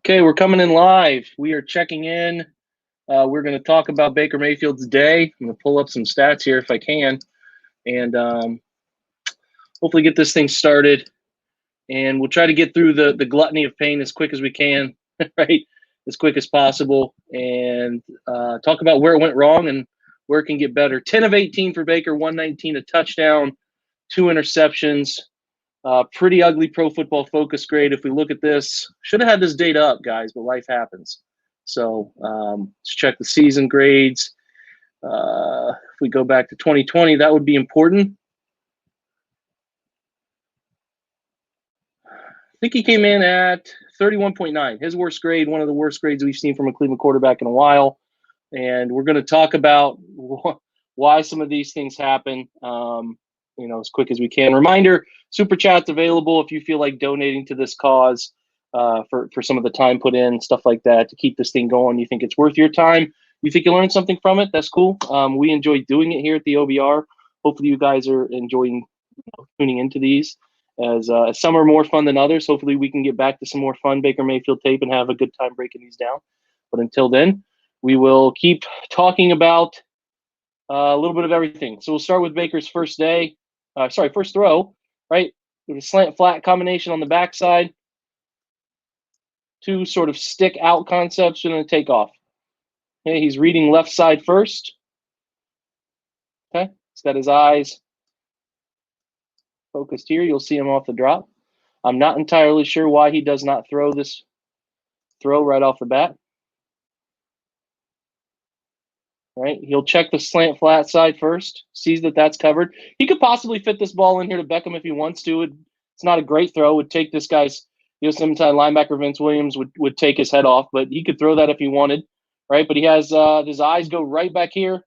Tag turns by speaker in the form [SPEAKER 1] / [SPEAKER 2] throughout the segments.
[SPEAKER 1] Okay, we're coming in live. We are checking in. We're going to talk about Baker Mayfield's day. I'm going to pull up some stats here if I can, and hopefully get this thing started. And we'll try to get through the gluttony of pain as quick as we can, right? As quick as possible, and talk about where it went wrong and where it can get better. 10 of 18 for Baker, 119, a touchdown, 2 interceptions. Pretty ugly Pro Football Focus grade. If we look at this, should have had this data up, guys, but life happens. So let's check the season grades. If we go back to 2020, that would be important. I think he came in at 31.9, his worst grade, one of the worst grades we've seen from a Cleveland quarterback in a while. And we're going to talk about why some of these things happen, as quick as we can. Reminder, Super Chat's available if you feel like donating to this cause for some of the time put in, stuff like that, to keep this thing going. You think it's worth your time? You think you learned something from it? That's cool. We enjoy doing it here at the OBR. Hopefully you guys are enjoying tuning into these, as some are more fun than others. Hopefully we can get back to some more fun Baker Mayfield tape and have a good time breaking these down. But until then, we will keep talking about a little bit of everything. So we'll start with Baker's first throw, right? With a slant flat combination on the backside. 2 sort of stick out concepts and a takeoff. Okay, he's reading left side first. Okay, he's got his eyes focused here. You'll see him off the drop. I'm not entirely sure why he does not throw this throw right off the bat. Right, he'll check the slant flat side first, sees that that's covered. He could possibly fit this ball in here to Beckham if he wants to. It's not a great throw. It would take this guy's Yosemite linebacker Vince Williams would take his head off, but he could throw that if he wanted, right? But he has his eyes go right back here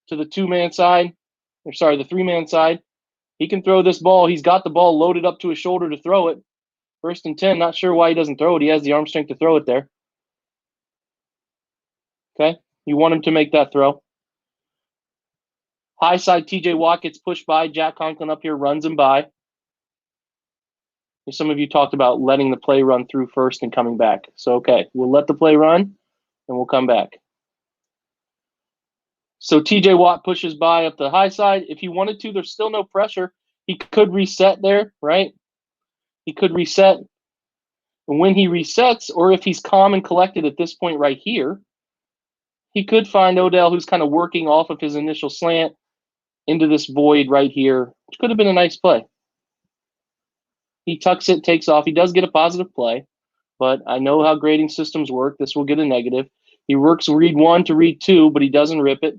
[SPEAKER 1] to the 2-man side, the 3-man side. He can throw this ball. He's got the ball loaded up to his shoulder to throw it. 1st and 10. Not sure why he doesn't throw it. He has the arm strength to throw it there. Okay. You want him to make that throw. High side, TJ Watt gets pushed by. Jack Conklin up here runs him by. Some of you talked about letting the play run through first and coming back. So, okay, we'll let the play run and we'll come back. So TJ Watt pushes by up the high side. If he wanted to, there's still no pressure. He could reset there, right? He could reset. And when he resets, or if he's calm and collected at this point right here, he could find Odell, who's kind of working off of his initial slant into this void right here, which could have been a nice play. He tucks it, takes off. He does get a positive play, but I know how grading systems work. This will get a negative. He works read 1 to read 2, but he doesn't rip it,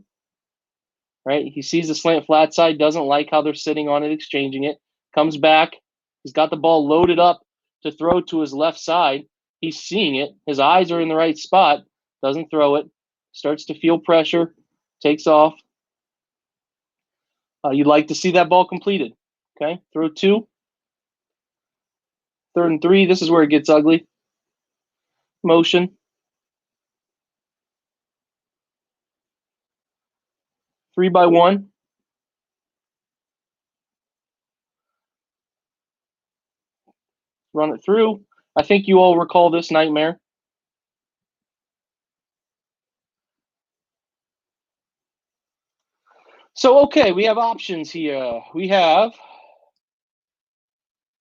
[SPEAKER 1] right? He sees the slant flat side, doesn't like how they're sitting on it, exchanging it, comes back. He's got the ball loaded up to throw to his left side. He's seeing it. His eyes are in the right spot, doesn't throw it. Starts to feel pressure, takes off. You'd like to see that ball completed. Okay, throw 2. 3rd and 3. This is where it gets ugly. Motion. Three by 1. Run it through. I think you all recall this nightmare. So, okay, we have options here. We have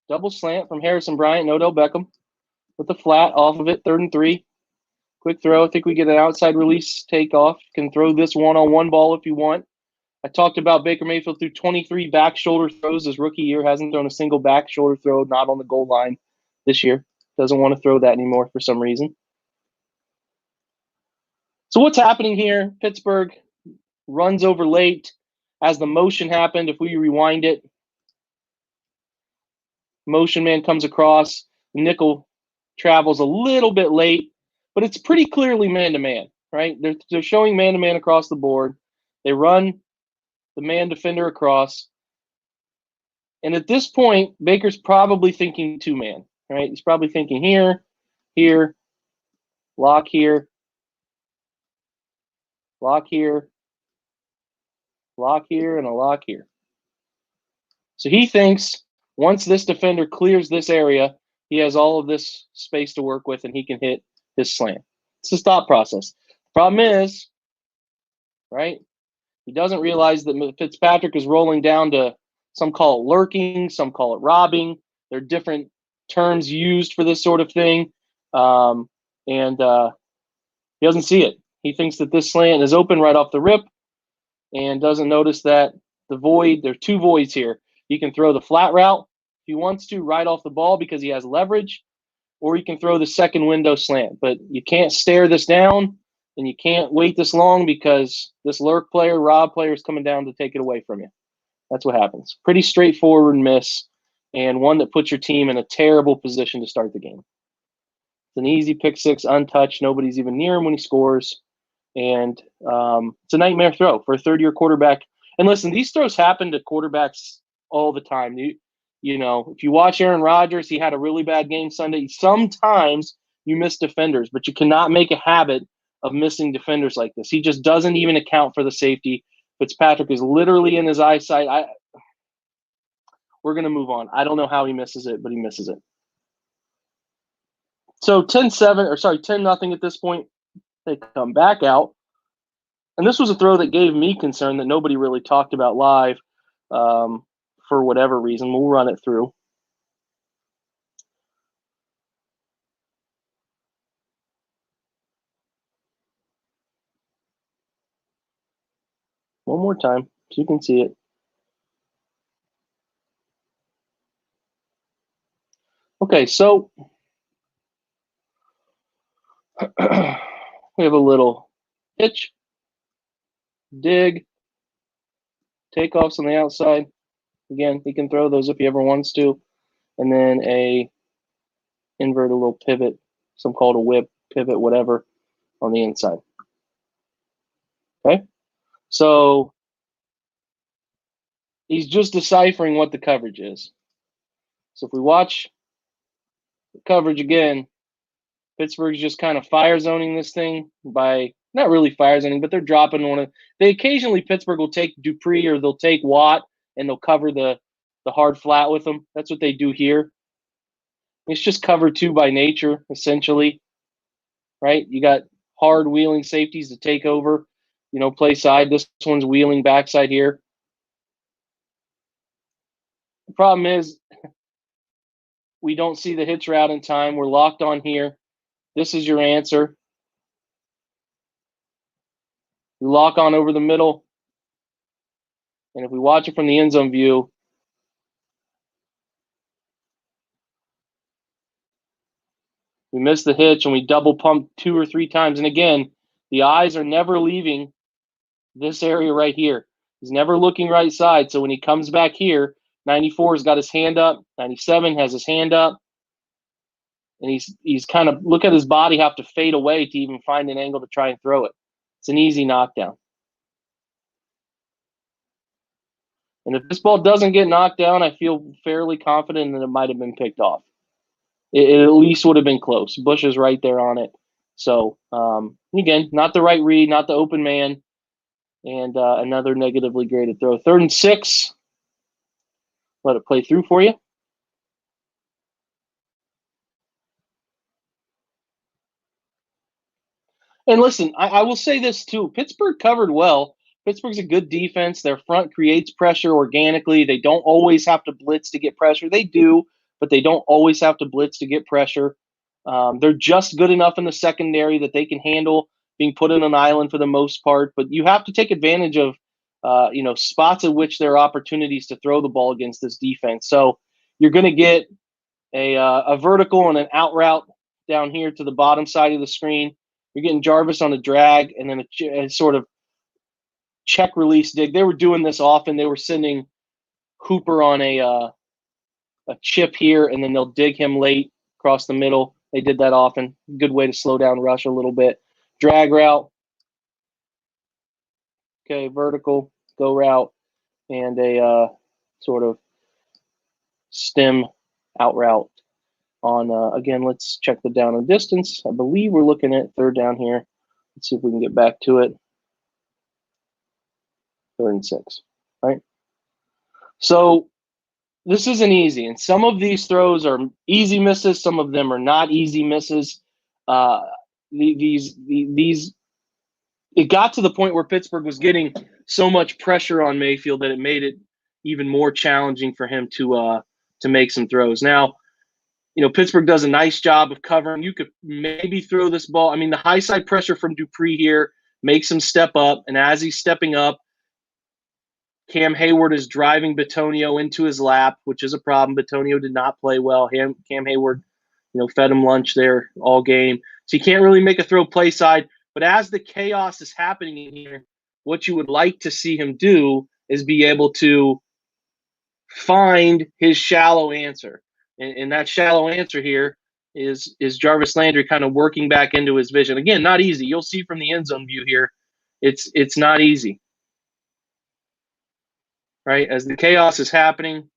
[SPEAKER 1] double slant from Harrison Bryant and Odell Beckham with the flat off of it, 3rd and 3. Quick throw. I think we get an outside release takeoff. Can throw this one-on-one ball if you want. I talked about Baker Mayfield through 23 back shoulder throws his rookie year. Hasn't thrown a single back shoulder throw, not on the goal line this year. Doesn't want to throw that anymore for some reason. So what's happening here? Pittsburgh runs over late as the motion happened. If we rewind it, motion man comes across. Nickel travels a little bit late, but it's pretty clearly man-to-man, right? They're showing man-to-man across the board. They run the man defender across. And at this point, Baker's probably thinking 2-man, right? He's probably thinking here, here, lock here, lock here, lock here, and a lock here. So he thinks once this defender clears this area, he has all of this space to work with, and he can hit his slant. It's his thought process. Problem is, right, he doesn't realize that Fitzpatrick is rolling down to, some call it lurking, some call it robbing. There are different terms used for this sort of thing. And he doesn't see it. He thinks that this slant is open right off the rip and doesn't notice that the void, there are two voids here. He can throw the flat route if he wants to right off the ball because he has leverage, or he can throw the second window slant. But you can't stare this down, and you can't wait this long because this lurk player, Rob player, is coming down to take it away from you. That's what happens. Pretty straightforward miss, and one that puts your team in a terrible position to start the game. It's an easy pick six, untouched. Nobody's even near him when he scores. And it's a nightmare throw for a third-year quarterback. And listen, these throws happen to quarterbacks all the time. You know, if you watch Aaron Rodgers, he had a really bad game Sunday. Sometimes you miss defenders, but you cannot make a habit of missing defenders like this. He just doesn't even account for the safety. Fitzpatrick is literally in his eyesight. We're going to move on. I don't know how he misses it, but he misses it. So 10-0 at this point. They come back out. And this was a throw that gave me concern that nobody really talked about live for whatever reason. We'll run it through. One more time so you can see it. Okay, so we have a little hitch, dig, takeoffs on the outside. Again, he can throw those if he ever wants to. And then a invert, a little pivot, some call it a whip, pivot, whatever, on the inside. Okay? So he's just deciphering what the coverage is. So if we watch the coverage again, Pittsburgh's just kind of fire zoning this thing by not really fire zoning, but they're dropping one of. They occasionally Pittsburgh will take Dupree or they'll take Watt and they'll cover the hard flat with them. That's what they do here. It's just cover two by nature, essentially. Right? You got hard wheeling safeties to take over, play side. This one's wheeling backside here. The problem is we don't see the hitch route in time. We're locked on here. This is your answer. We lock on over the middle. And if we watch it from the end zone view, we miss the hitch and we double pump 2 or 3 times. And again, the eyes are never leaving this area right here. He's never looking right side. So when he comes back here, 94 has got his hand up. 97 has his hand up. And he's kind of, look at his body have to fade away to even find an angle to try and throw it. It's an easy knockdown. And if this ball doesn't get knocked down, I feel fairly confident that it might have been picked off. It at least would have been close. Bush is right there on it. So, again, not the right read, not the open man, and another negatively graded throw. 3rd and 6. Let it play through for you. And listen, I will say this too. Pittsburgh covered well. Pittsburgh's a good defense. Their front creates pressure organically. They don't always have to blitz to get pressure. They do, but they don't always have to blitz to get pressure. They're just good enough in the secondary that they can handle being put in an island for the most part. But you have to take advantage of, spots at which there are opportunities to throw the ball against this defense. So you're going to get a vertical and an out route down here to the bottom side of the screen. You're getting Jarvis on a drag and then a sort of check release dig. They were doing this often. They were sending Hooper on a chip here, and then they'll dig him late across the middle. They did that often. Good way to slow down rush a little bit. Drag route. Okay, vertical, go route, and a sort of stem out route. On again, let's check the down and distance. I believe we're looking at 3rd down here. Let's see if we can get back to it. 3rd and 6, right? So this isn't easy, and some of these throws are easy misses. Some of them are not easy misses. Uh, these it got to the point where Pittsburgh was getting so much pressure on Mayfield that it made it even more challenging for him to make some throws. Now, Pittsburgh does a nice job of covering. You could maybe throw this ball. I mean, the high side pressure from Dupree here makes him step up, and as he's stepping up, Cam Hayward is driving Bitonio into his lap, which is a problem. Bitonio did not play well. Cam Hayward, fed him lunch there all game. So you can't really make a throw play side. But as the chaos is happening in here, what you would like to see him do is be able to find his shallow answer. And that shallow answer here is Jarvis Landry kind of working back into his vision. Again, not easy. You'll see from the end zone view here, it's not easy. Right? As the chaos is happening,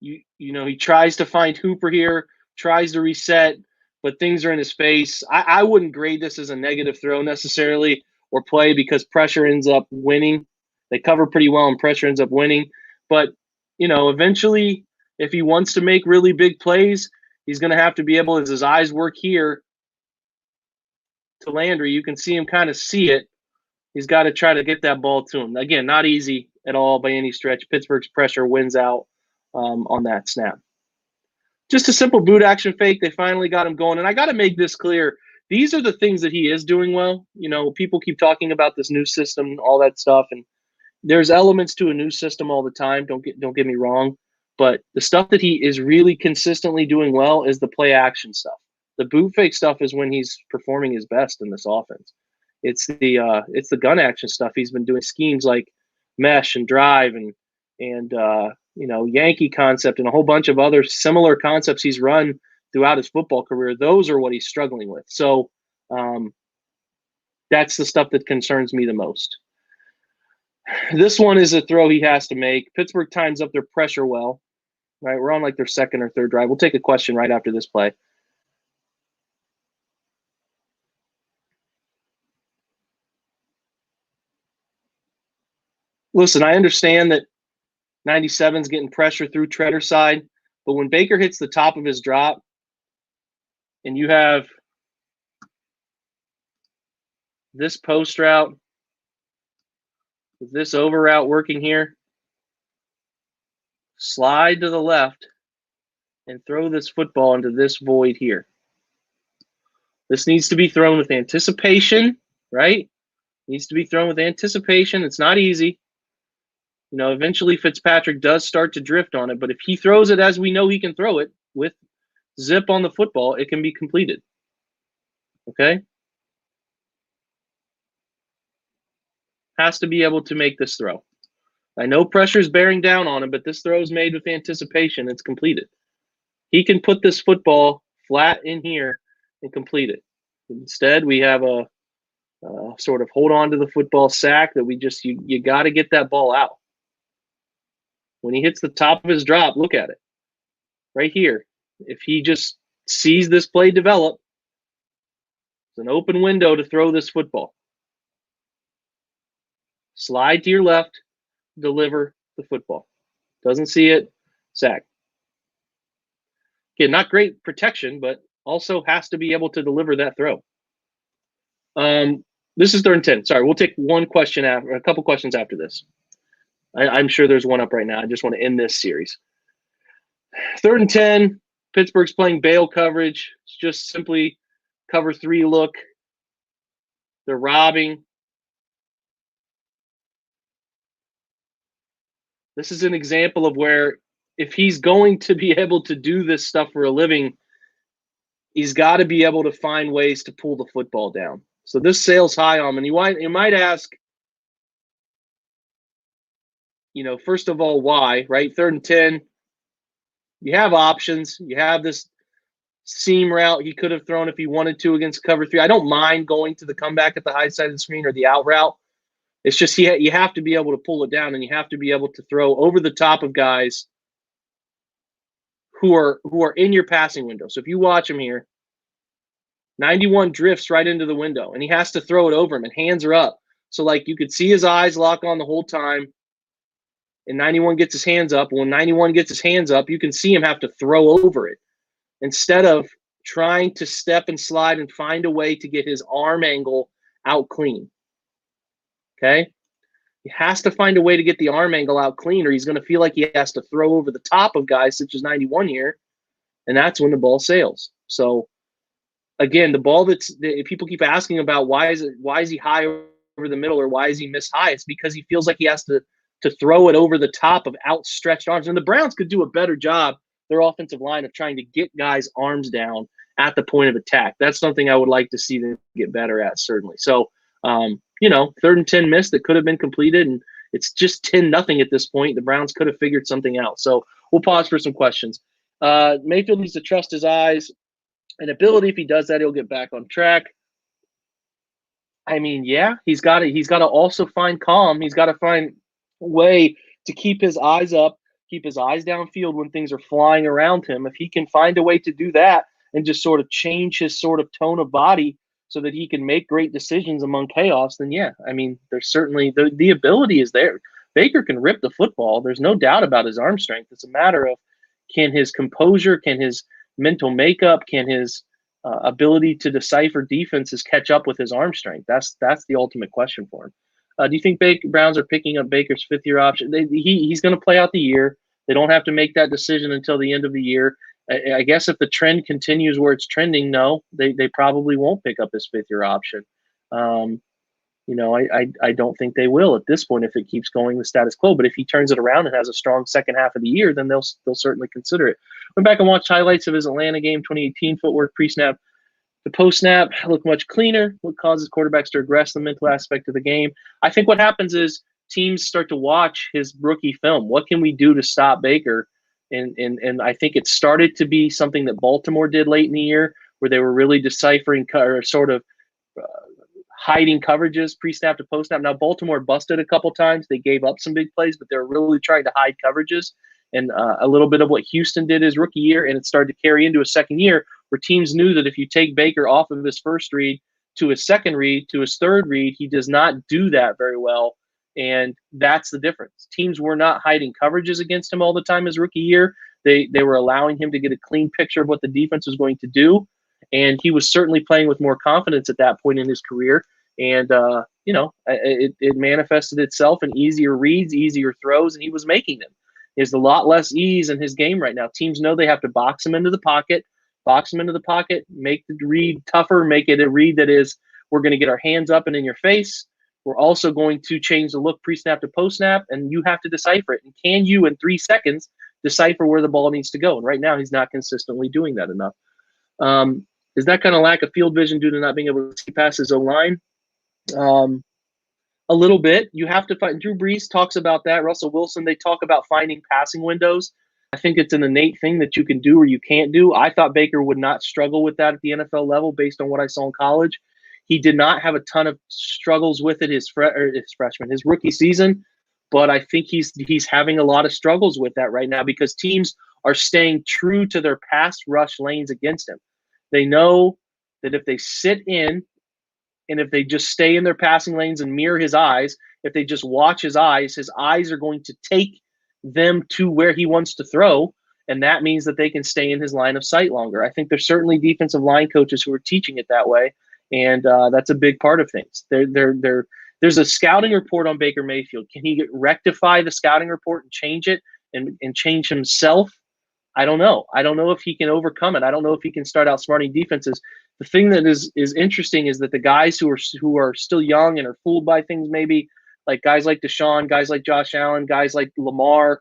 [SPEAKER 1] he tries to find Hooper here, tries to reset, but things are in his face. I wouldn't grade this as a negative throw necessarily or play because pressure ends up winning. They cover pretty well and pressure ends up winning. But, eventually, if he wants to make really big plays, he's going to have to be able, as his eyes work here to Landry, you can see him kind of see it. He's got to try to get that ball to him. Again, not easy at all by any stretch. Pittsburgh's pressure wins out on that snap. Just a simple boot action fake. They finally got him going. And I got to make this clear. These are the things that he is doing well. People keep talking about this new system, all that stuff. And there's elements to a new system all the time. Don't get me wrong. But the stuff that he is really consistently doing well is the play action stuff. The boot fake stuff is when he's performing his best in this offense. It's the gun action stuff. He's been doing schemes like mesh and drive and Yankee concept and a whole bunch of other similar concepts he's run throughout his football career. Those are what he's struggling with. So that's the stuff that concerns me the most. This one is a throw he has to make. Pittsburgh times up their pressure well. Right, we're on like their second or third drive. We'll take a question right after this play. Listen, I understand that 97's getting pressure through Treader side, but when Baker hits the top of his drop and you have this post route with this over route working here, slide to the left and throw this football into this void here. This needs to be thrown with anticipation, right? Needs to be thrown with anticipation. It's not easy. Eventually Fitzpatrick does start to drift on it, but if he throws it as we know he can throw it with zip on the football, it can be completed. Okay? Has to be able to make this throw. I know pressure is bearing down on him, but this throw is made with anticipation. It's completed. He can put this football flat in here and complete it. Instead, we have a sort of hold on to the football sack that you got to get that ball out. When he hits the top of his drop, look at it. Right here. If he just sees this play develop, it's an open window to throw this football. Slide to your left, deliver the football. Doesn't see it, sack. Again, not great protection, but also has to be able to deliver that throw. This is 3rd and 10. Sorry, we'll take one question after a couple questions after this. I'm sure there's one up right now. I just want to end this series. 3rd and 10. Pittsburgh's playing bail coverage. It's just simply cover 3 look. They're robbing. This is an example of where if he's going to be able to do this stuff for a living, he's got to be able to find ways to pull the football down. So this sails high on him. And you might ask, first of all, why, right? 3rd and 10, you have options. You have this seam route he could have thrown if he wanted to against cover 3. I don't mind going to the comeback at the high side of the screen or the out route. It's just you have to be able to pull it down, and you have to be able to throw over the top of guys who are in your passing window. So if you watch him here, 91 drifts right into the window, and he has to throw it over him, and hands are up. So, you could see his eyes lock on the whole time, and 91 gets his hands up. When 91 gets his hands up, you can see him have to throw over it instead of trying to step and slide and find a way to get his arm angle out clean. Okay? He has to find a way to get the arm angle out clean, or he's going to feel like he has to throw over the top of guys such as 91 here, and that's when the ball sails. So, again, the ball people keep asking about why is he high over the middle or why is he missed high? It's because he feels like he has to throw it over the top of outstretched arms. And the Browns could do a better job, their offensive line, of trying to get guys' arms down at the point of attack. That's something I would like to see them get better at, certainly. So, 3rd and 10 missed that could have been completed, and it's just 10-0 at this point. The Browns could have figured something out. So we'll pause for some questions. Mayfield needs to trust his eyes and ability. If he does that, he'll get back on track. I mean, yeah, he's got to also find calm. He's got to find a way to keep his eyes up, keep his eyes downfield when things are flying around him. If he can find a way to do that and just sort of change his sort of tone of body so that he can make great decisions among chaos, then yeah, I mean, there's certainly the ability is there. Baker can rip the football. There's no doubt about his arm strength. It's a matter of, can his composure, can his mental makeup, can his ability to decipher defenses catch up with his arm strength? That's the ultimate question for him. Do you think Browns are picking up Baker's 5th-year option? He's going to play out the year. They don't have to make that decision until the end of the year. I guess if the trend continues where it's trending, no, they probably won't pick up his 5th-year option. I don't think they will at this point if it keeps going the status quo. But if he turns it around and has a strong second half of the year, then they'll certainly consider it. Went back and watched highlights of his Atlanta game 2018 footwork pre-snap. The post-snap looked much cleaner. What causes quarterbacks to regress the mental aspect of the game? I think what happens is teams start to watch his rookie film. What can we do to stop Baker? And I think it started to be something that Baltimore did late in the year, where they were really deciphering or sort of hiding coverages pre-snap to post-snap. Now, Baltimore busted a couple times. They gave up some big plays, but they were really trying to hide coverages. And a little bit of what Houston did his rookie year, and it started to carry into a second year where teams knew that if you take Baker off of his first read to his second read to his third read, he does not do that very well. And that's the difference. Teams were not hiding coverages against him all the time his rookie year. They were allowing him to get a clean picture of what the defense was going to do. And he was certainly playing with more confidence at that point in his career. And, it manifested itself in easier reads, easier throws, and he was making them. There's a lot less ease in his game right now. Teams know they have to box him into the pocket, make the read tougher, make it a read that is, we're going to get our hands up and in your face. We're also going to change the look pre-snap to post-snap, and you have to decipher it. And can you, in 3 seconds, decipher where the ball needs to go? And right now, he's not consistently doing that enough. Is that kind of lack of field vision due to not being able to see past his own line? A little bit. You have to find. Drew Brees talks about that. Russell Wilson, they talk about finding passing windows. I think it's an innate thing that you can do or you can't do. I thought Baker would not struggle with that at the NFL level based on what I saw in college. He did not have a ton of struggles with it his rookie season, but I think he's having a lot of struggles with that right now because teams are staying true to their pass rush lanes against him. They know that if they sit in and if they just stay in their passing lanes and mirror his eyes, if they just watch his eyes are going to take them to where he wants to throw, and that means that they can stay in his line of sight longer. I think there's certainly defensive line coaches who are teaching it that way, and that's a big part of things. There's a scouting report on Baker Mayfield. Can he rectify the scouting report and change it and change himself? I don't know. I don't know if he can overcome it. I don't know if he can start outsmarting defenses. The thing that is interesting is that the guys who are still young and are fooled by things, maybe like guys like Deshaun, guys like Josh Allen, guys like Lamar,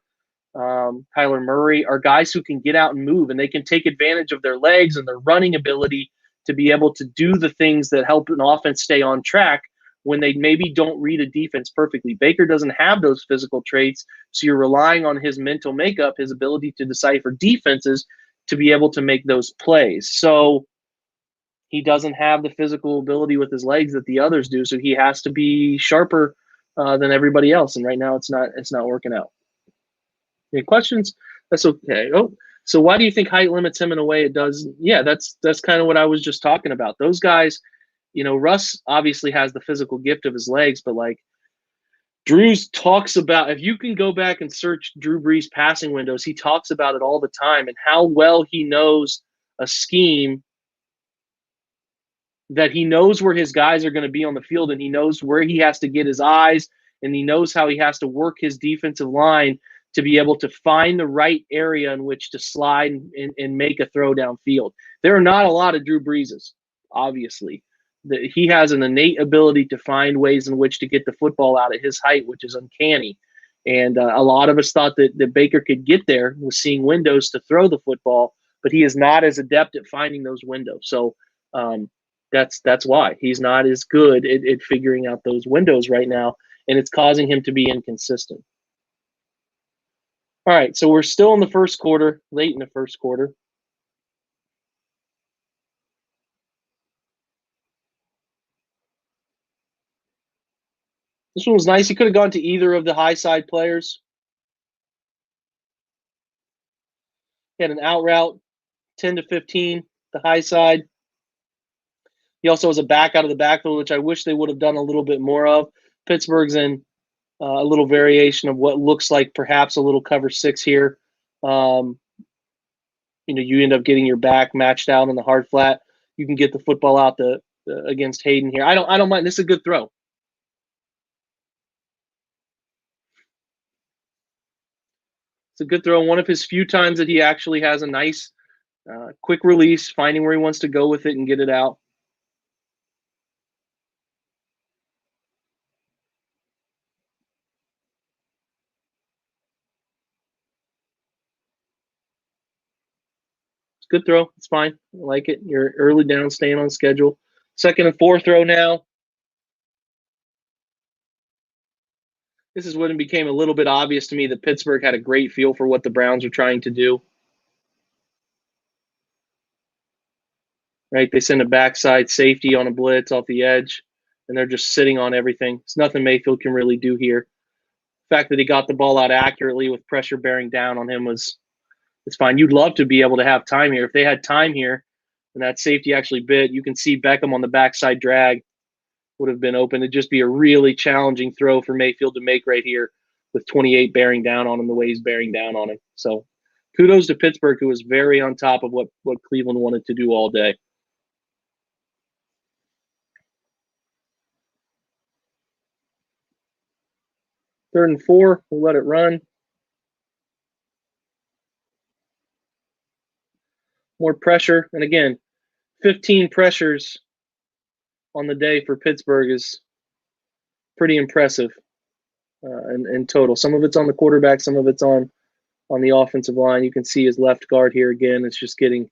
[SPEAKER 1] Kyler Murray, are guys who can get out and move, and they can take advantage of their legs and their running ability to be able to do the things that help an offense stay on track when they maybe don't read a defense perfectly. Baker doesn't have those physical traits, so you're relying on his mental makeup, his ability to decipher defenses to be able to make those plays. So he doesn't have the physical ability with his legs that the others do, so he has to be sharper than everybody else, and right now it's not working out. Any questions? That's okay. Oh, so why do you think height limits him in a way it does? Yeah, that's kind of what I was just talking about. Those guys, Russ obviously has the physical gift of his legs, but like Drew's talks about, if you can go back and search Drew Brees passing windows, he talks about it all the time and how well he knows a scheme, that he knows where his guys are going to be on the field, and he knows where he has to get his eyes, and he knows how he has to work his defensive line to be able to find the right area in which to slide and make a throw downfield. There are not a lot of Drew Breeses, obviously. He has an innate ability to find ways in which to get the football out at his height, which is uncanny. And a lot of us thought that Baker could get there with seeing windows to throw the football, but he is not as adept at finding those windows. So that's why he's not as good at figuring out those windows right now, and it's causing him to be inconsistent. All right, so we're still in the first quarter, late in the first quarter. This one was nice. He could have gone to either of the high side players. He had an out route, 10 to 15, the high side. He also has a back out of the backfield, which I wish they would have done a little bit more of. Pittsburgh's in a little variation of what looks like perhaps a little cover 6 here. You end up getting your back matched out on the hard flat. You can get the football out against Hayden here. I don't mind. This is a good throw. It's a good throw. One of his few times that he actually has a nice quick release, finding where he wants to go with it and get it out. It's a good throw. It's fine. I like it. You're early down, staying on schedule. Second and 4 throw now. This is when it became a little bit obvious to me that Pittsburgh had a great feel for what the Browns are trying to do. Right? They send a backside safety on a blitz off the edge, and they're just sitting on everything. It's nothing Mayfield can really do here. The fact that he got the ball out accurately with pressure bearing down on him it's fine. You'd love to be able to have time here. If they had time here and that safety actually bit, you can see Beckham on the backside drag would have been open. It'd just be a really challenging throw for Mayfield to make right here with 28 bearing down on him the way he's bearing down on him. So kudos to Pittsburgh, who was very on top of what Cleveland wanted to do all day. Third and 4, we'll let it run. More pressure. And again, 15 pressures on the day for Pittsburgh is pretty impressive in total. Some of it's on the quarterback, some of it's on the offensive line. You can see his left guard here again. It's just getting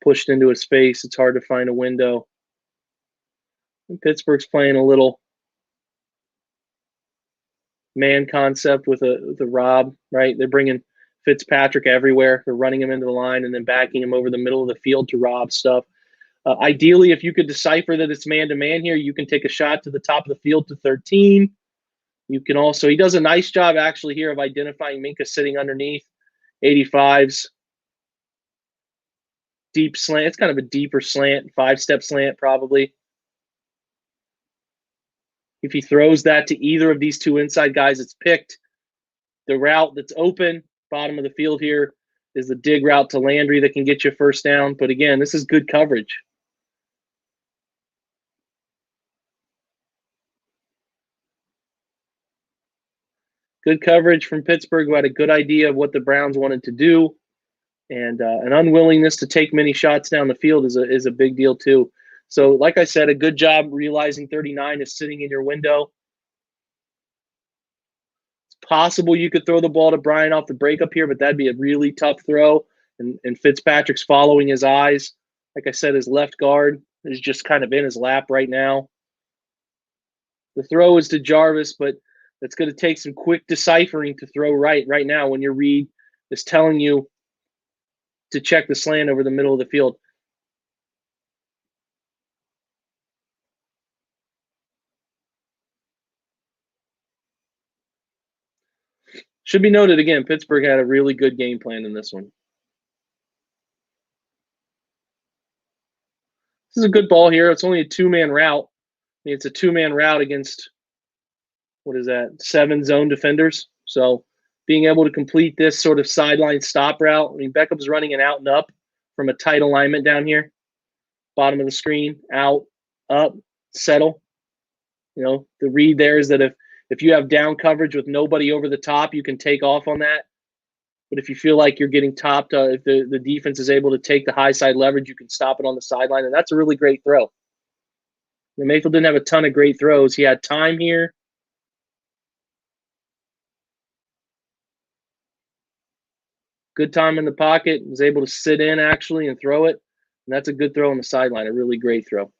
[SPEAKER 1] pushed into his face. It's hard to find a window. And Pittsburgh's playing a little man concept with a Rob, right? They're bringing Fitzpatrick everywhere. They're running him into the line and then backing him over the middle of the field to Rob stuff. Ideally, if you could decipher that it's man-to-man here, you can take a shot to the top of the field to 13. You can also, he does a nice job actually here of identifying Minka sitting underneath 85's deep slant. It's kind of a deeper slant, 5-step slant probably. If he throws that to either of these two inside guys, it's picked. The route that's open, bottom of the field here, is the dig route to Landry that can get you first down. But again, this is good coverage. Good coverage from Pittsburgh, who had a good idea of what the Browns wanted to do. And an unwillingness to take many shots down the field is a big deal too. So like I said, a good job realizing 39 is sitting in your window. It's possible you could throw the ball to Bryant off the breakup here, but that'd be a really tough throw. And Fitzpatrick's following his eyes. Like I said, his left guard is just kind of in his lap right now. The throw is to Jarvis, but it's going to take some quick deciphering to throw right now when your read is telling you to check the slant over the middle of the field. Should be noted again, Pittsburgh had a really good game plan in this one. This is a good ball here. It's only a 2-man route. It's a 2-man route against what is that, 7 zone defenders. So being able to complete this sort of sideline stop route. I mean, Beckham's running an out and up from a tight alignment down here. Bottom of the screen, out, up, settle. You know, the read there is that if you have down coverage with nobody over the top, you can take off on that. But if you feel like you're getting topped, if the defense is able to take the high side leverage, you can stop it on the sideline, and that's a really great throw. Mayfield didn't have a ton of great throws. He had time here. Good time in the pocket. Was able to sit in, actually, and throw it. And that's a good throw on the sideline, a really great throw.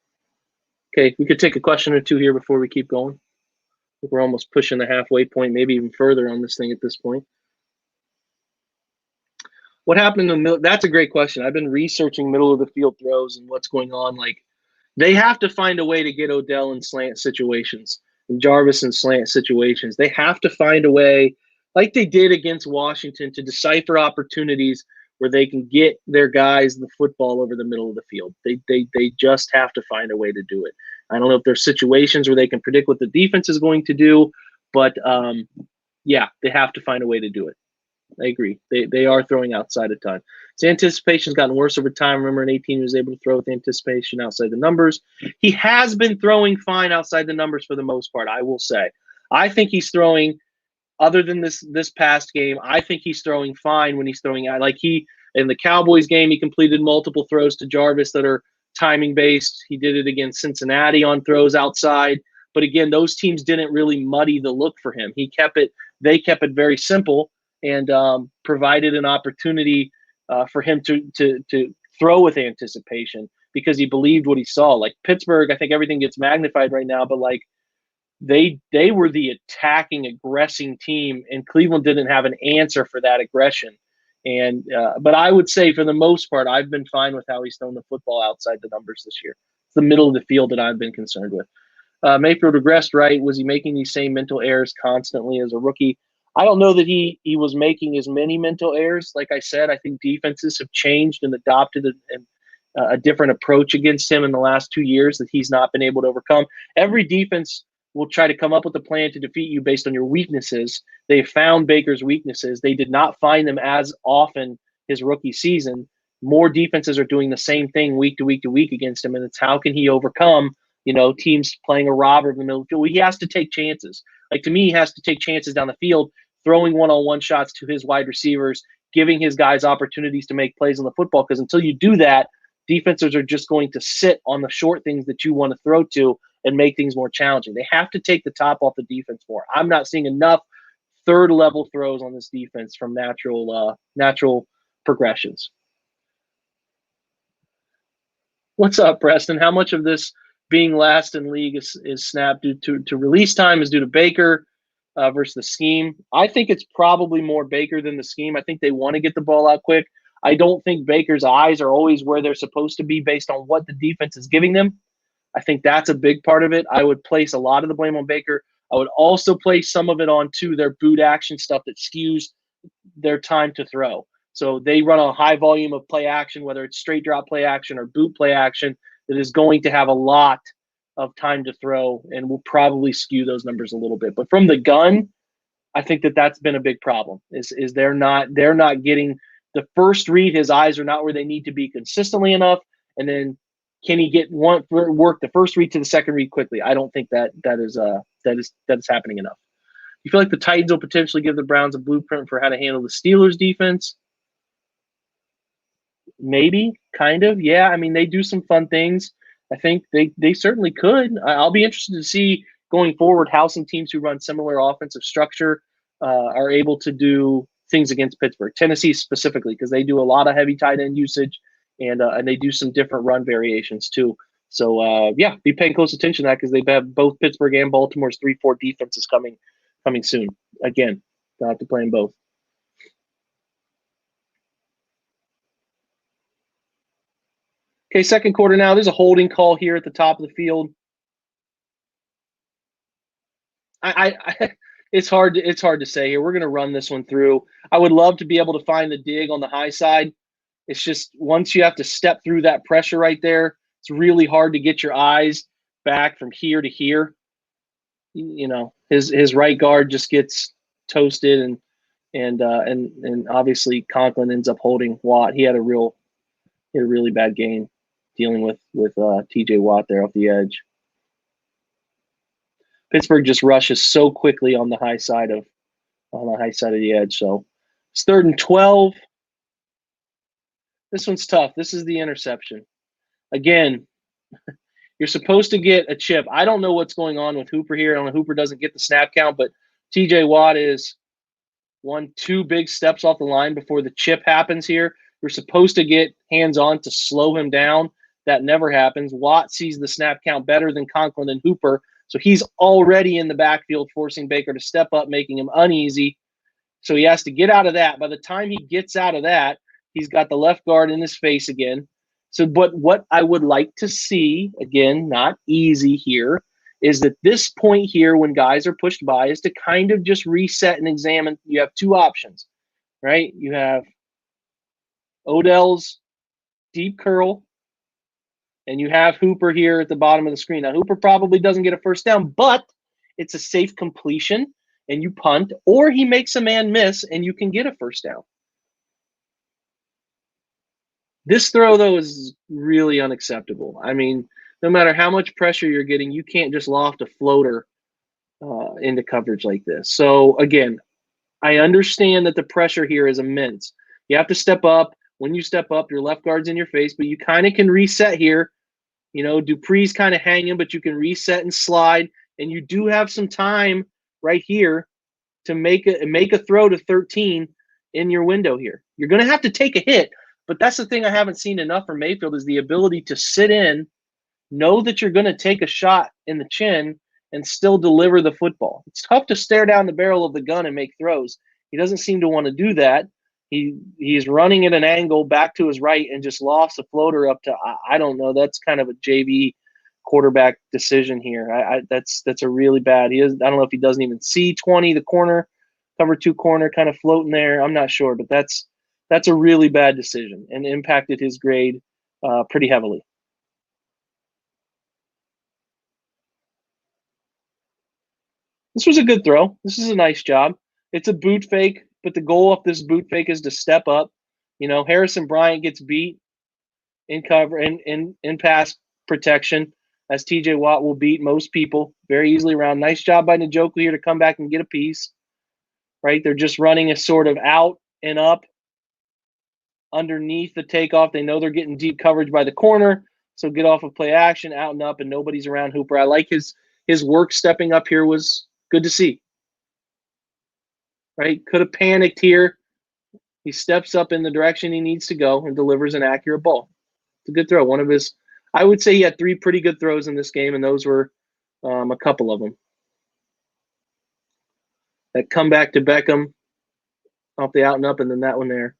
[SPEAKER 1] Okay, we could take a question or two here before we keep going. I think we're almost pushing the halfway point, maybe even further on this thing at this point. What happened in the middle? That's a great question. I've been researching middle of the field throws and what's going on. Like, they have to find a way to get Odell in slant situations and Jarvis in slant situations. They have to find a way, like they did against Washington, to decipher opportunities where they can get their guys the football over the middle of the field. They just have to find a way to do it. I don't know if there's situations where they can predict what the defense is going to do, but yeah, they have to find a way to do it. I agree. They are throwing outside of time. His anticipation's gotten worse over time. Remember, in 18, he was able to throw with anticipation outside the numbers. He has been throwing fine outside the numbers for the most part, I will say. I think he's throwing, other than this past game, I think he's throwing fine when he's throwing out. Like, in the Cowboys game, he completed multiple throws to Jarvis that are timing based. He did it against Cincinnati on throws outside. But again, those teams didn't really muddy the look for him. They kept it very simple and provided an opportunity for him to throw with anticipation because he believed what he saw. Like Pittsburgh, I think everything gets magnified right now, but like they were the attacking, aggressing team, and Cleveland didn't have an answer for that aggression. And but I would say for the most part, I've been fine with how he's thrown the football outside the numbers this year. It's the middle of the field that I've been concerned with. Mayfield regressed, right? Was he making these same mental errors constantly as a rookie? I don't know that he was making as many mental errors. Like I said, I think defenses have changed and adopted a different approach against him in the last 2 years that he's not been able to overcome. Every defense will try to come up with a plan to defeat you based on your weaknesses. They found Baker's weaknesses. They did not find them as often his rookie season. More defenses are doing the same thing week to week to week against him, and it's how can he overcome teams playing a robber in the middle of the field. Well, he has to take chances. Like, to me, he has to take chances down the field, throwing one-on-one shots to his wide receivers, giving his guys opportunities to make plays on the football, because until you do that, defenses are just going to sit on the short things that you want to throw to and make things more challenging. They have to take the top off the defense more. I'm not seeing enough third-level throws on this defense from natural progressions. What's up, Preston? How much of this being last in league is snapped due to release time is due to Baker versus the scheme? I think it's probably more Baker than the scheme. I think they want to get the ball out quick. I don't think Baker's eyes are always where they're supposed to be based on what the defense is giving them. I think that's a big part of it. I would place a lot of the blame on Baker. I would also place some of it on their boot action stuff that skews their time to throw. So they run a high volume of play action, whether it's straight drop play action or boot play action, that is going to have a lot of time to throw and will probably skew those numbers a little bit. But from the gun, I think that's been a big problem. Is they're not getting the first read. His eyes are not where they need to be consistently enough, and then can he get work the first read to the second read quickly? I don't think that is happening enough. You feel like the Titans will potentially give the Browns a blueprint for how to handle the Steelers defense? Maybe, kind of, yeah. I mean, they do some fun things. I think they certainly could. I'll be interested to see going forward how some teams who run similar offensive structure are able to do things against Pittsburgh. Tennessee specifically, because they do a lot of heavy tight end usage, and they do some different run variations too. So, yeah, be paying close attention to that because they have both Pittsburgh and Baltimore's 3-4 defenses coming soon. Again, they'll have to play them both. Okay, second quarter now. There's a holding call here at the top of the field. It's hard to say here. We're going to run this one through. I would love to be able to find the dig on the high side. It's just once you have to step through that pressure right there, it's really hard to get your eyes back from here to here. His right guard just gets toasted, and obviously Conklin ends up holding Watt. He had a really bad game dealing with TJ Watt there off the edge. Pittsburgh just rushes so quickly on the high side of the edge. So it's 3rd and 12. This one's tough. This is the interception. Again, you're supposed to get a chip. I don't know what's going on with Hooper here. I don't know, Hooper doesn't get the snap count, but TJ Watt is 2 big steps off the line before the chip happens here. You're supposed to get hands-on to slow him down. That never happens. Watt sees the snap count better than Conklin and Hooper, so he's already in the backfield, forcing Baker to step up, making him uneasy. So he has to get out of that. By the time he gets out of that, he's got the left guard in his face again. So, but what I would like to see, again, not easy here, is that this point here when guys are pushed by is to kind of just reset and examine. You have 2 options, right? You have Odell's deep curl, and you have Hooper here at the bottom of the screen. Now, Hooper probably doesn't get a first down, but it's a safe completion, and you punt, or he makes a man miss, and you can get a first down. This throw, though, is really unacceptable. I mean, no matter how much pressure you're getting, you can't just loft a floater into coverage like this. So, again, I understand that the pressure here is immense. You have to step up. When you step up, your left guard's in your face, but you kind of can reset here. You know, Dupree's kind of hanging, but you can reset and slide, and you do have some time right here to make a throw to 13 in your window here. You're going to have to take a hit, but that's the thing I haven't seen enough from Mayfield is the ability to sit in, know that you're going to take a shot in the chin, and still deliver the football. It's tough to stare down the barrel of the gun and make throws. He doesn't seem to want to do that. He's running at an angle back to his right and just lost a floater up to, I don't know. That's kind of a JV quarterback decision here. That's a really bad. I don't know if he doesn't even see 20, the corner, cover 2 corner kind of floating there. I'm not sure, but that's a really bad decision and impacted his grade pretty heavily. This was a good throw. This is a nice job. It's a boot fake, but the goal of this boot fake is to step up. You know, Harrison Bryant gets beat in cover in pass protection, as TJ Watt will beat most people very easily around. Nice job by Njoku here to come back and get a piece. Right? They're just running a sort of out and up underneath the takeoff. They know they're getting deep coverage by the corner, so get off of play action, out and up, and nobody's around Hooper. I like his work stepping up here was good to see. Right? Could have panicked here. He steps up in the direction he needs to go and delivers an accurate ball. It's a good throw. One of his, I would say he had 3 pretty good throws in this game, and those were a couple of them. That comeback to Beckham off the out and up, and then that one there.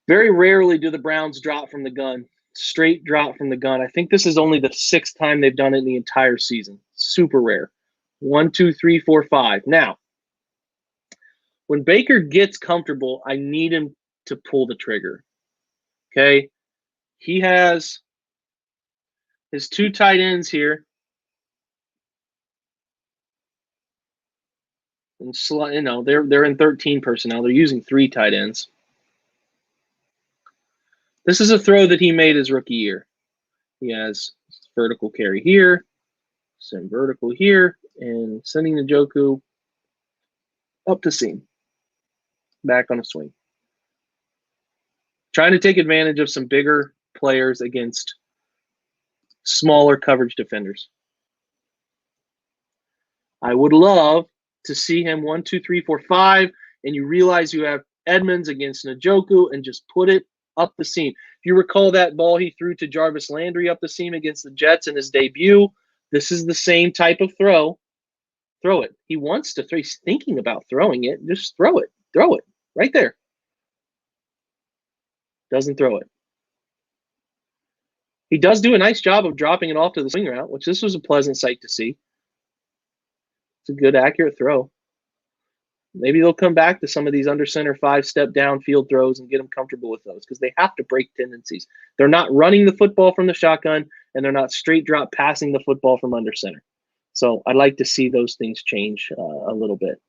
[SPEAKER 1] Very rarely do the Browns drop from the gun. Straight drop from the gun. I think this is only the 6th time they've done it in the entire season. Super rare. 1, 2, 3, 4, 5. Now, when Baker gets comfortable, I need him to pull the trigger. Okay? He has his 2 tight ends here. And you know, they're in 13 personnel. They're using 3 tight ends. This is a throw that he made his rookie year. He has vertical carry here, some vertical here, and sending Njoku up the seam, back on a swing. Trying to take advantage of some bigger players against smaller coverage defenders. I would love to see him 1, 2, 3, 4, 5, and you realize you have Edmonds against Njoku and just put it up the seam. If you recall that ball he threw to Jarvis Landry up the seam against the Jets in his debut, this is the same type of throw. Throw it. He wants to throw. He's thinking about throwing it. Just throw it. Throw it. Right there. Doesn't throw it. He does do a nice job of dropping it off to the swing route, which this was a pleasant sight to see. It's a good, accurate throw. Maybe they'll come back to some of these under center 5-step downfield throws and get them comfortable with those because they have to break tendencies. They're not running the football from the shotgun. and they're not straight drop passing the football from under center. So I'd like to see those things change a little bit.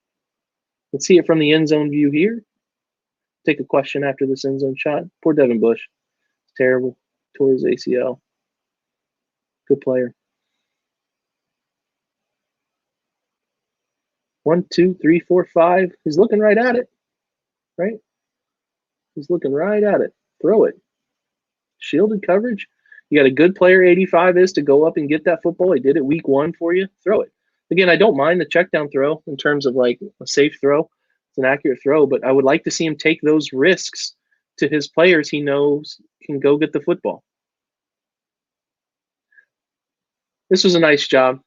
[SPEAKER 1] Let's see it from the end zone view here. Take a question after this end zone shot. Poor Devin Bush. It's terrible. Tore his ACL. Good player. 1, 2, 3, 4, 5. He's looking right at it, right? He's looking right at it. Throw it. Shielded coverage. You got a good player, 85 is, to go up and get that football. He did it week 1 for you. Throw it. Again, I don't mind the check down throw in terms of like a safe throw. It's an accurate throw, but I would like to see him take those risks to his players he knows can go get the football. This was a nice job.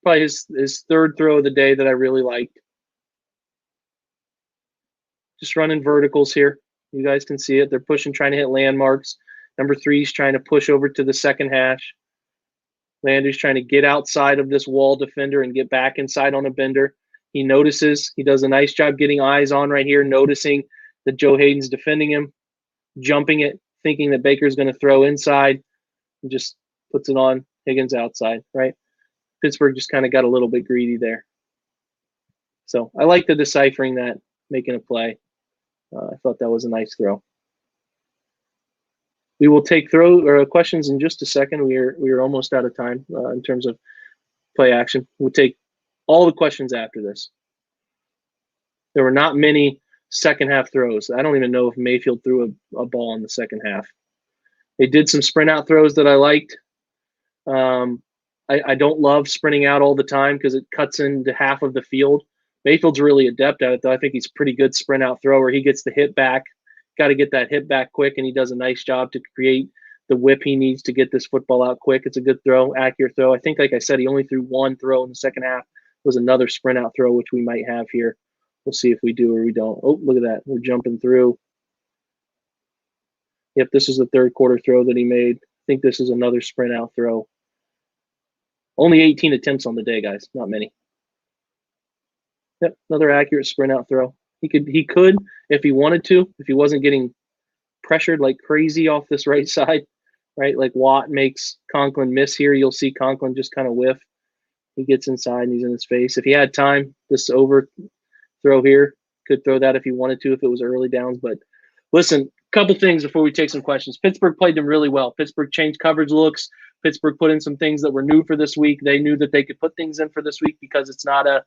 [SPEAKER 1] Probably his third throw of the day that I really liked. Just running verticals here. You guys can see it. They're pushing, trying to hit landmarks. Number 3 is trying to push over to the second hash. Landry's trying to get outside of this wall defender and get back inside on a bender. He notices. He does a nice job getting eyes on right here, noticing that Joe Hayden's defending him, jumping it, thinking that Baker's going to throw inside, and just puts it on Higgins outside, right? Pittsburgh just kind of got a little bit greedy there. So I like the deciphering that, making a play. I thought that was a nice throw. We will take questions in just a second. We are almost out of time in terms of play action. We'll take all the questions after this. There were not many second half throws. I don't even know if Mayfield threw a ball in the second half. They did some sprint out throws that I liked. I don't love sprinting out all the time because it cuts into half of the field. Mayfield's really adept at it, though. I think he's a pretty good sprint out thrower. He gets the hit back. Got to get that hit back quick, and he does a nice job to create the whip he needs to get this football out quick. It's a good throw, accurate throw. I think, like I said, he only threw one throw in the second half. It was another sprint out throw, which we might have here. We'll see if we do or we don't. Oh, look at that. We're jumping through. Yep, this is the third quarter throw that he made. I think this is another sprint out throw. Only 18 attempts on the day, guys. Not many. Yep, another accurate sprint out throw. He could if he wanted to, if he wasn't getting pressured like crazy off this right side, right? Like Watt makes Conklin miss here. You'll see Conklin just kind of whiff. He gets inside and he's in his face. If he had time, this over throw here, could throw that if he wanted to, if it was early downs. But listen, a couple things before we take some questions. Pittsburgh played them really well. Pittsburgh changed coverage looks. Pittsburgh put in some things that were new for this week. They knew that they could put things in for this week because it's not a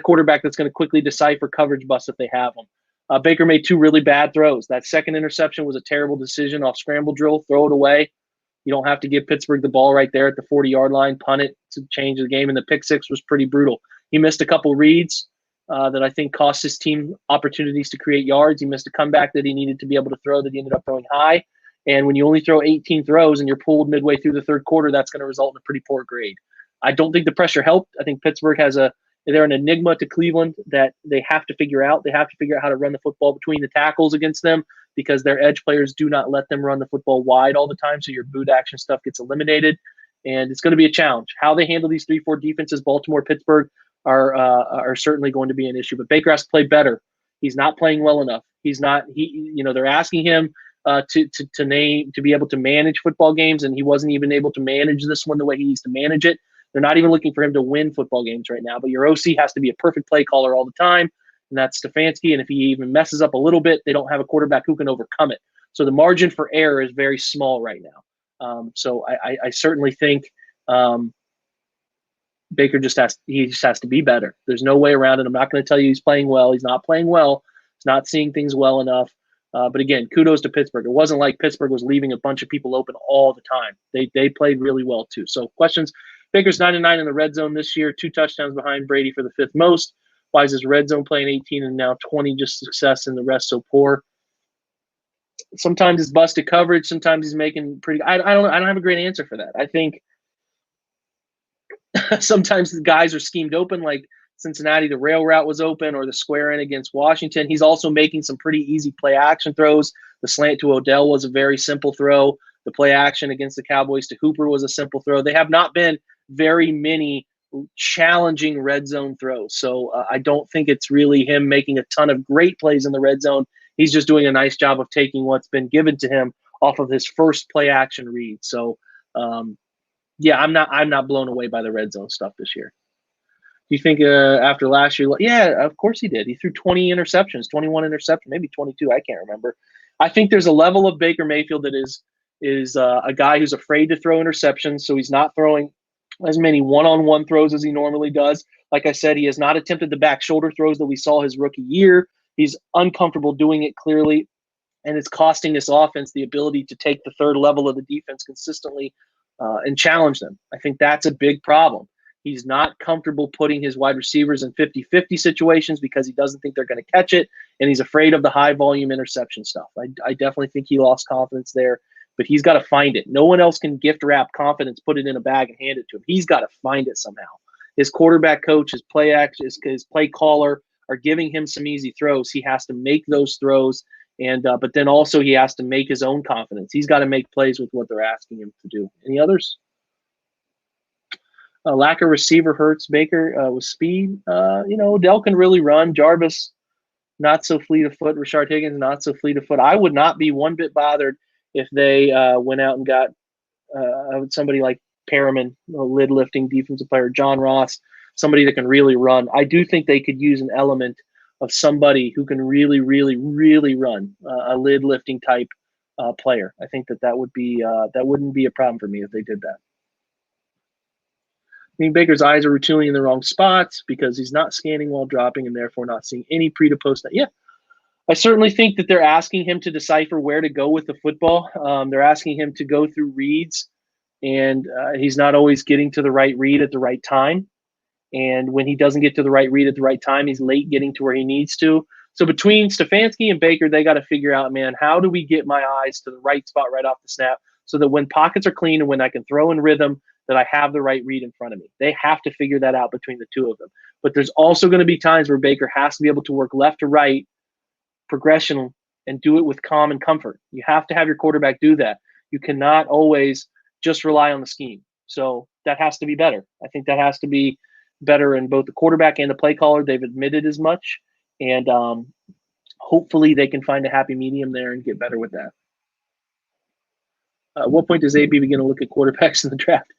[SPEAKER 1] quarterback that's going to quickly decipher coverage busts if they have them. Baker made 2 really bad throws. That second interception was a terrible decision off scramble drill. Throw it away. You don't have to give Pittsburgh the ball right there at the 40-yard line. Punt it to change the game. And the pick six was pretty brutal. He missed a couple reads that I think cost his team opportunities to create yards. He missed a comeback that he needed to be able to throw that he ended up throwing high. And when you only throw 18 throws and you're pulled midway through the third quarter, that's going to result in a pretty poor grade. I don't think the pressure helped. I think Pittsburgh they're an enigma to Cleveland that they have to figure out. They have to figure out how to run the football between the tackles against them because their edge players do not let them run the football wide all the time, so your boot action stuff gets eliminated. And it's going to be a challenge. How they handle these 3-4 defenses, Baltimore, Pittsburgh, are certainly going to be an issue. But Baker has to play better. He's not playing well enough. They're asking him to be able to manage football games, and he wasn't even able to manage this one the way he needs to manage it. They're not even looking for him to win football games right now. But your OC has to be a perfect play caller all the time, and that's Stefanski. And if he even messes up a little bit, they don't have a quarterback who can overcome it. So the margin for error is very small right now. So I certainly think Baker just has to be better. There's no way around it. I'm not going to tell you he's playing well. He's not playing well. He's not seeing things well enough. But again, kudos to Pittsburgh. It wasn't like Pittsburgh was leaving a bunch of people open all the time. They played really well too. So questions. Baker's 9-9 in the red zone this year, 2 touchdowns behind Brady for the 5th most. Why is his red zone playing 18 and now 20 just success and the rest so poor? Sometimes it's busted coverage. Sometimes he's making pretty. I don't have a great answer for that. I think sometimes the guys are schemed open, like Cincinnati, the rail route was open, or the square in against Washington. He's also making some pretty easy play action throws. The slant to Odell was a very simple throw. The play action against the Cowboys to Hooper was a simple throw. They have not been very many challenging red zone throws. So I don't think it's really him making a ton of great plays in the red zone. He's just doing a nice job of taking what's been given to him off of his first play action read. So Yeah, I'm not blown away by the red zone stuff this year. Do you think after last year? Yeah, of course he did. He threw 20 interceptions, 21 interceptions, maybe 22. I can't remember. I think there's a level of Baker Mayfield that is a guy who's afraid to throw interceptions, so he's not throwing as many one-on-one throws as he normally does. Like I said, he has not attempted the back shoulder throws that we saw his rookie year. He's uncomfortable doing it clearly, and it's costing this offense the ability to take the third level of the defense consistently and challenge them. I think that's a big problem. He's not comfortable putting his wide receivers in 50-50 situations because he doesn't think they're going to catch it, and he's afraid of the high-volume interception stuff. I definitely think he lost confidence there, but he's got to find it. No one else can gift wrap confidence, put it in a bag, and hand it to him. He's got to find it somehow. His quarterback coach, his play caller are giving him some easy throws. He has to make those throws, and but then also he has to make his own confidence. He's got to make plays with what they're asking him to do. Any others? Lack of receiver hurts Baker with speed. Odell can really run. Jarvis, not so fleet of foot. Rashard Higgins, not so fleet of foot. I would not be one bit bothered if they went out and got somebody like Perriman, lid lifting defensive player, John Ross, somebody that can really run. I do think they could use an element of somebody who can really, really, really run, a lid lifting type player. I think that would be that wouldn't be a problem for me if they did that. I think Baker's eyes are routinely in the wrong spots because he's not scanning while dropping and therefore not seeing any pre to post. Yeah, I certainly think that they're asking him to decipher where to go with the football. They're asking him to go through reads, and he's not always getting to the right read at the right time. And when he doesn't get to the right read at the right time, he's late getting to where he needs to. So between Stefanski and Baker, they got to figure out, man, how do we get my eyes to the right spot right off the snap so that when pockets are clean and when I can throw in rhythm, that I have the right read in front of me. They have to figure that out between the two of them. But there's also going to be times where Baker has to be able to work left to right progression and do it with calm and comfort. You have to have your quarterback do that. You cannot always just rely on the scheme. So that has to be better. I think that has to be better in both the quarterback and the play caller. They've admitted as much. And hopefully they can find a happy medium there and get better with that. At what point does AB begin to look at quarterbacks in the draft?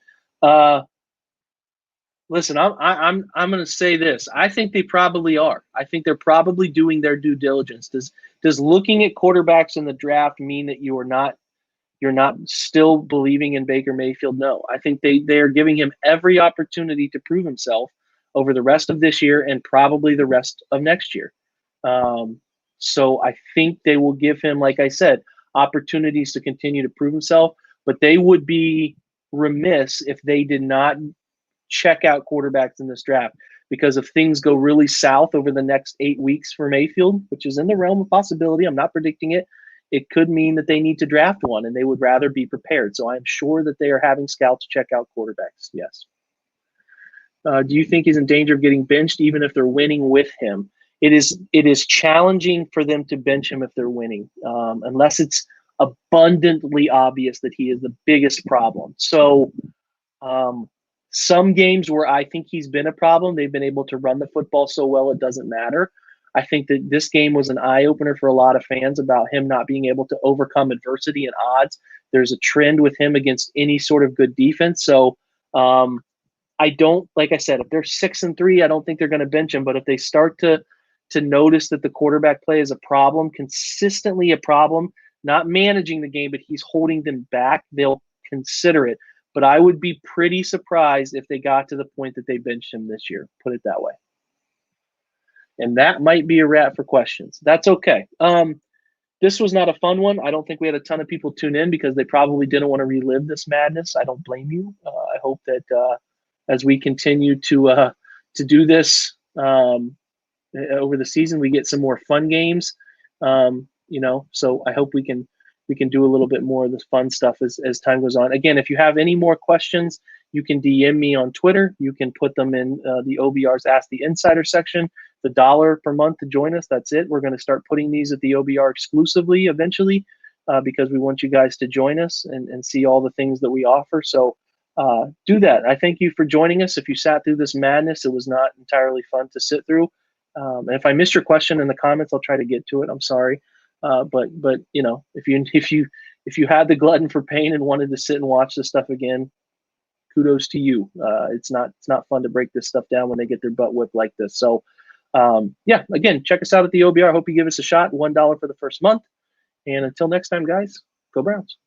[SPEAKER 1] Listen, I'm going to say this. I think they probably are. I think they're probably doing their due diligence. Does looking at quarterbacks in the draft mean that you're not still believing in Baker Mayfield? No. I think they are giving him every opportunity to prove himself over the rest of this year and probably the rest of next year. So I think they will give him, like I said, opportunities to continue to prove himself, but they would be remiss if they did not check out quarterbacks in this draft, because if things go really south over the next 8 weeks for Mayfield, which is in the realm of possibility, I'm not predicting it, it could mean that they need to draft one and they would rather be prepared. So I'm sure that they are having scouts check out quarterbacks. Yes. Do you think he's in danger of getting benched even if they're winning with him? It is challenging for them to bench him if they're winning, unless it's abundantly obvious that he is the biggest problem. So some games where I think he's been a problem, they've been able to run the football so well it doesn't matter. I think that this game was an eye-opener for a lot of fans about him not being able to overcome adversity and odds. There's a trend with him against any sort of good defense. So I don't, like I said, if they're 6-3, I don't think they're going to bench him. But if they start to notice that the quarterback play is a problem, consistently a problem, not managing the game, but he's holding them back, they'll consider it. But I would be pretty surprised if they got to the point that they benched him this year, put it that way. And that might be a wrap for questions. That's okay. This was not a fun one. I don't think we had a ton of people tune in because they probably didn't want to relive this madness. I don't blame you. I hope that as we continue to do this over the season, we get some more fun games. So I hope we can do a little bit more of this fun stuff as time goes on. Again, if you have any more questions, you can DM me on Twitter. You can put them in the OBR's Ask the Insider section. The $1 per month to join us, that's it. We're going to start putting these at the OBR exclusively eventually because we want you guys to join us and see all the things that we offer. So do that. I thank you for joining us. If you sat through this madness, it was not entirely fun to sit through. And if I missed your question in the comments, I'll try to get to it. I'm sorry. But if if you had the glutton for pain and wanted to sit and watch this stuff again, kudos to you. It's not fun to break this stuff down when they get their butt whipped like this. So yeah, again, check us out at the OBR. Hope you give us a shot. $1 for the first month. And until next time, guys, go Browns.